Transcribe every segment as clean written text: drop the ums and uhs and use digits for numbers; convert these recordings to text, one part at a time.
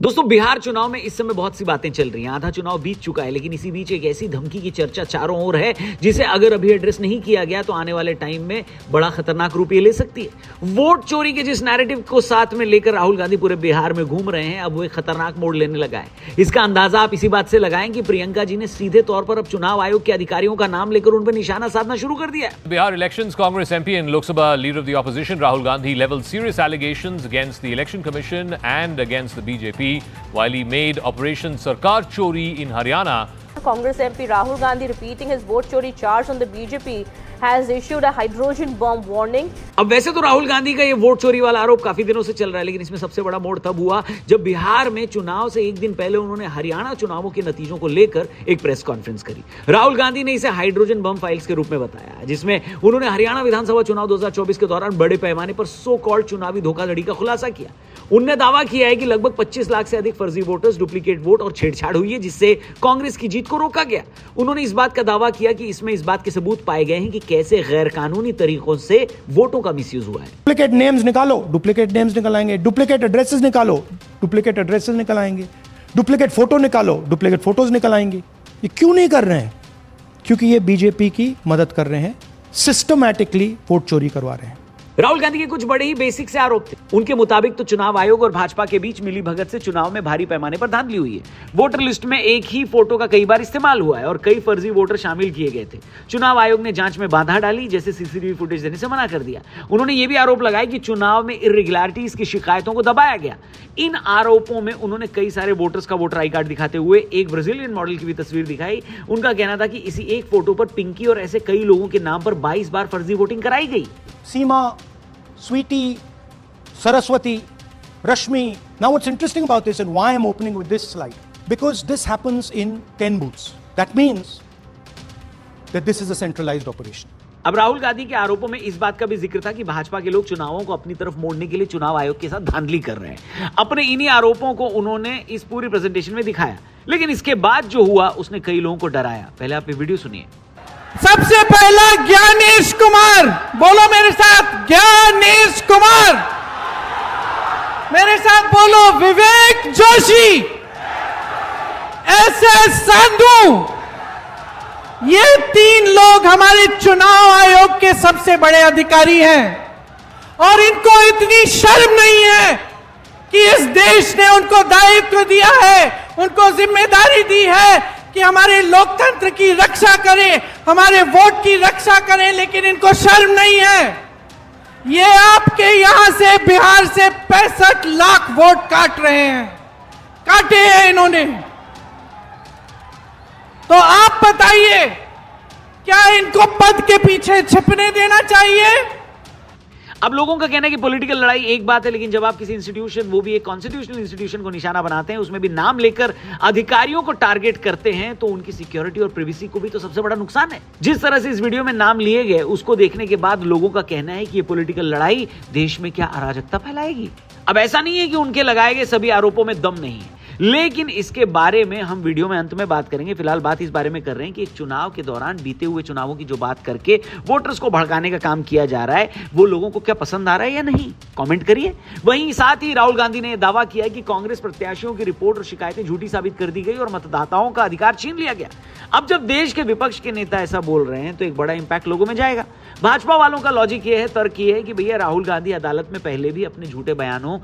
दोस्तों, बिहार चुनाव में इस समय बहुत सी बातें चल रही हैं। आधा चुनाव बीत चुका है, लेकिन इसी बीच एक ऐसी धमकी की चर्चा चारों ओर है जिसे अगर अभी एड्रेस नहीं किया गया तो आने वाले टाइम में बड़ा खतरनाक रूप ये ले सकती है। वोट चोरी के जिस नैरेटिव को साथ में लेकर राहुल गांधी पूरे बिहार में घूम रहे हैं, अब वो एक खतरनाक मोड़ लेने लगा है। इसका अंदाजा आप इसी बात से लगाएं कि प्रियंका जी ने सीधे तौर पर अब चुनाव आयोग के अधिकारियों का नाम लेकर उन पर निशाना साधना शुरू कर दिया है। Bihar elections, Congress MP and Lok Sabha leader of the opposition Rahul Gandhi leveled serious allegations against the Election Commission and against the BJP while he made Operation Sarkar Chori in Haryana. Congress MP Rahul Gandhi repeating his vote chori charge on the BJP has issued a hydrogen bomb warning. अब वैसे तो राहुल गांधी का ये vote चोरी वाला आरोप काफी दिनों से चल रहा है, लेकिन इसमें सबसे बड़ा मोड़ तब हुआ जब बिहार में चुनाव से एक दिन पहले उन्होंने हरियाणा चुनावों के नतीजों को लेकर एक प्रेस कॉन्फ्रेंस करी। राहुल गांधी ने इसे हाइड्रोजन बम फाइल्स के रूप में बताया, जिसमें उन्होंने हरियाणा विधानसभा चुनाव 2024 के दौरान बड़े पैमाने पर सो कॉल्ड चुनावी धोखाधड़ी का खुलासा किया। उन्होंने दावा किया है कि लगभग 25 लाख से अधिक फर्जी वोटर्स, डुप्लीकेट वोट और छेड़छाड़ हुई है, जिससे कांग्रेस की जीत को रोका गया। उन्होंने इस बात का दावा किया कि इसमें इस बात के सबूत पाए गए हैं कि कैसे गैर कानूनी तरीकों से वोटों का मिसयूज हुआ है। डुप्लीकेट नेम्स निकालो, डुप्लीकेट नेम्स निकल आएंगे, डुप्लीकेट एड्रेसेस निकालो, डुप्लीकेट एड्रेसेस निकल आएंगे, डुप्लीकेट फोटो निकालो, डुप्लीकेट फोटोज निकल आएंगे। ये क्यों नहीं कर रहे हैं? क्योंकि ये बीजेपी की मदद कर रहे हैं, सिस्टमैटिकली वोट चोरी करवा रहे हैं। राहुल गांधी के कुछ बड़े ही बेसिक से आरोप थे। उनके मुताबिक तो चुनाव आयोग और भाजपा के बीच मिली भगत से चुनाव में भारी पैमाने पर धांधली हुई है। वोटर लिस्ट में एक ही फोटो का कई बार इस्तेमाल हुआ है और कई फर्जी वोटर शामिल किए गए थे। चुनाव आयोग ने जांच में बाधा डाली, जैसे सीसीटीवी फुटेज देने से मना कर दिया। उन्होंने ये भी आरोप लगाया कि चुनाव में इर्रेगुलरिटीज की शिकायतों को दबाया गया। इन आरोपों में उन्होंने कई सारे वोटर्स का वोटर आई कार्ड दिखाते हुए एक ब्राजीलियन मॉडल की भी तस्वीर दिखाई। उनका कहना था कि इसी एक फोटो पर पिंकी और ऐसे कई लोगों के नाम पर 22 बार फर्जी वोटिंग कराई गई। सीमा, Sweetie, Saraswati, Rashmi. Now what's interesting about this and why I'm opening with this slide, because this happens in 10 booths. That means that this is a centralized operation. अब राहुल गांधी के आरोपों में इस बात का भी जिक्र था कि भाजपा के लोग चुनावों को अपनी तरफ मोड़ने के लिए चुनाव आयोग के साथ धांधली कर रहे हैं। अपने इन्हीं आरोपों को उन्होंने इस पूरी प्रेजेंटेशन में दिखाया, लेकिन इसके बाद जो हुआ उसने कई लोगों को डराया। पहले आप ये वीडियो सुनिए। सबसे पहला ज्ञानेश कुमार, बोलो मेरे साथ, ज्ञानेश कुमार। मेरे साथ बोलो, विवेक जोशी, एसएस संधू। ये 3 लोग हमारे चुनाव आयोग के सबसे बड़े अधिकारी हैं और इनको इतनी शर्म नहीं है कि इस देश ने उनको दायित्व दिया है, उनको जिम्मेदारी दी है कि हमारे लोकतंत्र की रक्षा करें, हमारे वोट की रक्षा करें, लेकिन इनको शर्म नहीं है। ये आपके यहां से बिहार से 65 लाख वोट काट रहे हैं, काटे हैं इन्होंने। तो आप बताइए, क्या इनको पद के पीछे छिपने देना चाहिए? अब लोगों का कहना है कि पॉलिटिकल लड़ाई एक बात है, लेकिन जब आप किसी इंस्टीट्यूशन, वो भी एक कॉन्स्टिट्यूशनल इंस्टीट्यूशन को निशाना बनाते हैं, उसमें भी नाम लेकर अधिकारियों को टारगेट करते हैं, तो उनकी सिक्योरिटी और प्रिवेसी को भी तो सबसे बड़ा नुकसान है। जिस तरह से इस वीडियो में नाम लिए गए, उसको देखने के बाद लोगों का कहना है कि ये पॉलिटिकल लड़ाई देश में क्या अराजकता फैलाएगी। अब ऐसा नहीं है कि उनके लगाए गए सभी आरोपों में दम नहीं है, लेकिन इसके बारे में हम वीडियो में अंत में बात करेंगे। फिलहाल बात इस बारे में कर रहे हैं कि एक चुनाव के दौरान बीते हुए चुनावों की जो बात करके वोटर्स को भड़काने का काम किया जा रहा है, वो लोगों को क्या पसंद आ रहा है या नहीं, कमेंट करिए। वहीं साथ ही राहुल गांधी ने दावा किया है कि कांग्रेस प्रत्याशियों की रिपोर्ट और शिकायतें झूठी साबित कर दी गई और मतदाताओं का अधिकार छीन लिया गया। अब जब देश के विपक्ष के नेता ऐसा बोल रहे हैं तो एक बड़ा इंपैक्ट लोगों में जाएगा। भाजपा वालों का लॉजिक ये है, तर्क ये है कि भैया राहुल गांधी अदालत में पहले भी अपने झूठे बयानों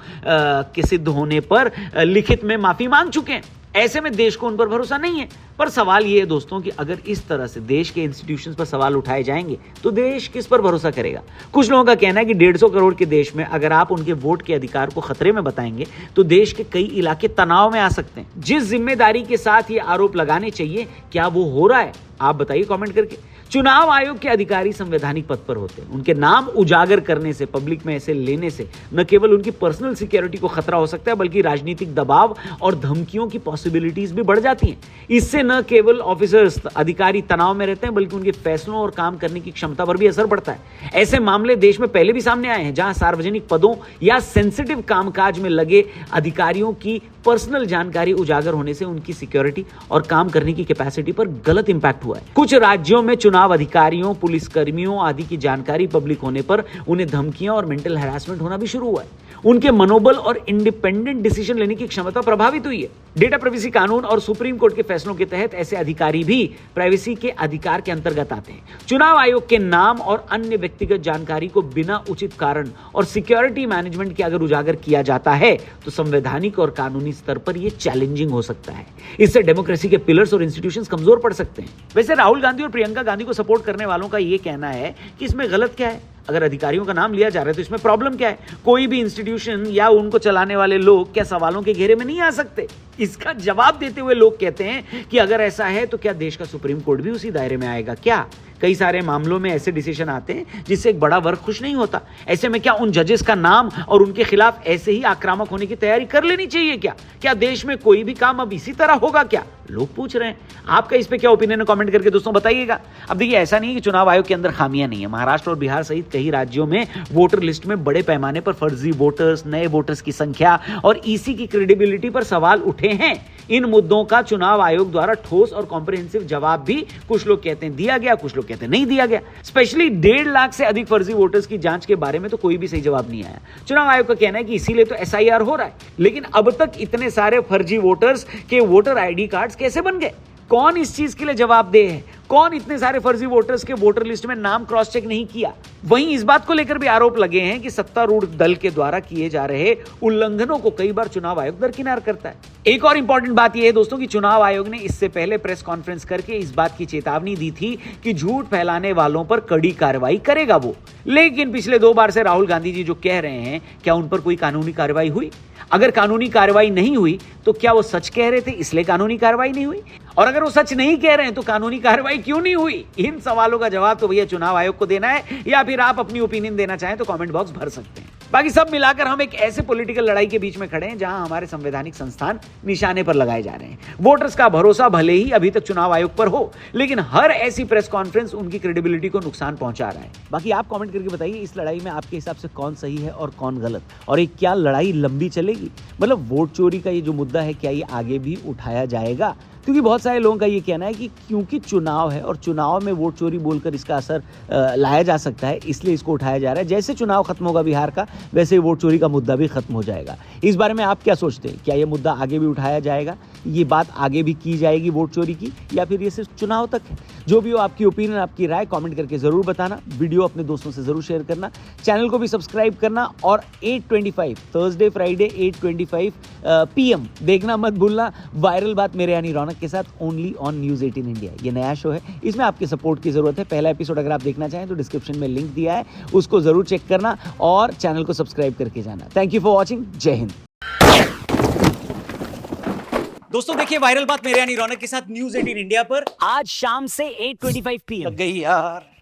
के सिद्ध होने पर लिखित में माफी मांग चुके हैं। ऐसे में देश को उन पर भरोसा नहीं है। पर सवाल यह है दोस्तों कि अगर इस तरह से देश के इंस्टीट्यूशंस पर सवाल उठाए जाएंगे तो देश किस पर भरोसा करेगा? कुछ लोगों का कहना है कि 150 करोड़ के देश में अगर आप उनके वोट के अधिकार को खतरे में बताएंगे तो देश के कई इलाके तनाव में आ सकते हैं। जिस जिम्मेदारी के साथ ये आरोप लगाने चाहिए, क्या वो हो रहा है? आप बताइए कमेंट करके। चुनाव आयोग के अधिकारी संवैधानिक पद पर होते हैं। उनके नाम उजागर करने से, पब्लिक में ऐसे लेने से न केवल उनकी पर्सनल सिक्योरिटी को खतरा हो सकता है, बल्कि राजनीतिक दबाव और धमकियों की पॉसिबिलिटीज भी बढ़ जाती हैं। इससे न केवल ऑफिसर्स, अधिकारी तनाव में रहते हैं, बल्कि उनके फैसलों और काम करने की क्षमता पर भी असर पड़ता है। ऐसे मामले देश में पहले भी सामने आए हैं, जहां सार्वजनिक पदों या सेंसिटिव कामकाज में लगे अधिकारियों की पर्सनल जानकारी उजागर होने से उनकी सिक्योरिटी और काम करने की कैपेसिटी पर गलत इंपैक्ट हुआ है। कुछ राज्यों में चुनाव अधिकारियों, पुलिसकर्मियों आदि की जानकारी पब्लिक होने पर उन्हें धमकियां और मेंटल हैरेसमेंट होना भी शुरू हुआ है। उनके मनोबल और इंडिपेंडेंट डिसीजन लेने की क्षमता प्रभावित हुई है। डेटा प्राइवेसी कानून और सुप्रीम कोर्ट के फैसलों के तहत ऐसे अधिकारी भी प्राइवेसी के अधिकार के अंतर्गत आते हैं। चुनाव आयोग के नाम और अन्य व्यक्तिगत जानकारी को बिना उचित कारण और सिक्योरिटी मैनेजमेंट के अगर उजागर किया जाता है तो संवैधानिक और कानूनी स्तर पर यह चैलेंजिंग हो सकता है। इससे डेमोक्रेसी के पिलर्स और इंस्टीट्यूशंस कमजोर पड़ सकते हैं। वैसे राहुल गांधी और प्रियंका गांधी को सपोर्ट करने वालों का यह कहना है कि इसमें गलत क्या है? अगर अधिकारियों का नाम लिया जा रहा है तो इसमें प्रॉब्लम क्या है? कोई भी इंस्टीट्यूशन या उनको चलाने वाले लोग क्या सवालों के घेरे में नहीं आ सकते? इसका जवाब देते हुए लोग कहते हैं कि अगर ऐसा है तो क्या देश का सुप्रीम कोर्ट भी उसी दायरे में आएगा क्या? कई सारे मामलों में ऐसे डिसीजन आते हैं जिससे एक बड़ा वर्ग खुश नहीं होता। ऐसे में क्या उन जजेस का नाम और उनके खिलाफ ऐसे ही आक्रामक होने की तैयारी कर लेनी चाहिए क्या? क्या देश में कोई भी काम अब इसी तरह होगा क्या? लोग पूछ रहे हैं। आपका इस पे क्या ओपिनियन है? कमेंट करके दोस्तों बताइएगा। अब देखिए, ऐसा नहीं है कि चुनाव आयोग के अंदर खामियां नहीं है। महाराष्ट्र और बिहार सहित कई राज्यों में वोटर लिस्ट में बड़े पैमाने पर फर्जी वोटर्स, नए वोटर्स की संख्या और ईसी की क्रेडिबिलिटी पर सवाल उठे हैं। इन मुद्दों का चुनाव आयोग द्वारा ठोस और कॉम्प्रिहेंसिव जवाब भी कुछ लोग कहते हैं दिया गया, कुछ लोग कहते हैं नहीं दिया गया। स्पेशली 1.5 लाख से अधिक फर्जी वोटर्स की जांच के बारे में तो कोई भी सही जवाब नहीं आया। चुनाव आयोग का कहना है कि इसीलिए तो एसआईआर हो रहा है। लेकिन अब तक इतने सारे फर्जी वोटर्स के वोटर आईडी कार्ड्स कैसे बन गए? कौन इस चीज के लिए जवाबदेह है? कौन इतने सारे फर्जी वोटर्स के वोटर लिस्ट में नाम क्रॉस चेक नहीं किया? वहीं इस बात को लेकर भी आरोप लगे हैं कि सत्तारूढ़ दल के द्वारा किए जा रहे उल्लंघनों को कई बार चुनाव आयोग दरकिनार करता है। एक और इंपॉर्टेंट बात यह है दोस्तों कि चुनाव आयोग ने इससे पहले प्रेस कॉन्फ्रेंस करके इस बात की चेतावनी दी थी कि झूठ फैलाने वालों पर कड़ी कार्रवाई करेगा वो। लेकिन पिछले 2 बार से राहुल गांधी जी जो कह रहे हैं, क्या उन पर कोई कानूनी कार्रवाई हुई? अगर कानूनी कार्रवाई नहीं हुई तो क्या वो सच कह रहे थे इसलिए कानूनी कार्रवाई नहीं हुई? और अगर वो सच नहीं कह रहे हैं तो कानूनी कार्रवाई क्यों नहीं हुई? इन सवालों का जवाब तो भैया चुनाव आयोग को देना है, या फिर आप अपनी ओपिनियन देना चाहें तो कमेंट बॉक्स भर सकते हैं। बाकी सब मिलाकर हम एक ऐसे पॉलिटिकल लड़ाई के बीच में खड़े हैं जहां हमारे संवैधानिक संस्थान निशाने पर लगाए जा रहे हैं। वोटर्स का भरोसा भले ही अभी तक चुनाव आयोग पर हो, लेकिन हर ऐसी प्रेस कॉन्फ्रेंस उनकी क्रेडिबिलिटी को नुकसान पहुंचा रहा है। बाकी आप कमेंट करके बताइए, इस लड़ाई में आपके हिसाब से कौन सही है और कौन गलत, और एक क्या लड़ाई लंबी चलेगी? मतलब वोट चोरी का ये जो मुद्दा है, क्या ये आगे भी उठाया जाएगा? क्योंकि बहुत सारे लोगों का ये कहना है कि क्योंकि चुनाव है और चुनाव में वोट चोरी बोलकर इसका असर लाया जा सकता है, इसलिए इसको उठाया जा रहा है। जैसे चुनाव खत्म होगा बिहार का, वैसे ही वोट चोरी का मुद्दा भी खत्म हो जाएगा। इस बारे में आप क्या सोचते हैं? क्या ये मुद्दा आगे भी उठाया जाएगा? ये बात आगे भी की जाएगी वोट चोरी की, या फिर ये सिर्फ चुनाव तक है? जो भी हो, आपकी ओपिनियन, आपकी राय कमेंट करके जरूर बताना। वीडियो अपने दोस्तों से जरूर शेयर करना, चैनल को भी सब्सक्राइब करना, और 8:25 थर्सडे फ्राइडे 8:25 PM देखना मत भूलना। वायरल बात मेरे यानी रौनक के साथ, ओनली ऑन न्यूज़ 18 इंडिया। ये नया शो है, इसमें आपके सपोर्ट की जरूरत है। पहला एपिसोड अगर आप देखना चाहें तो डिस्क्रिप्शन में लिंक दिया है, उसको जरूर चेक करना और चैनल को सब्सक्राइब करके जाना। Thank you for watching. जय हिंद। दोस्तों देखिए वायरल बात मेरे यानी रौनक के साथ न्यूज़ 18 इंडिया पर आज शाम से 8:25 PM लग गई यार।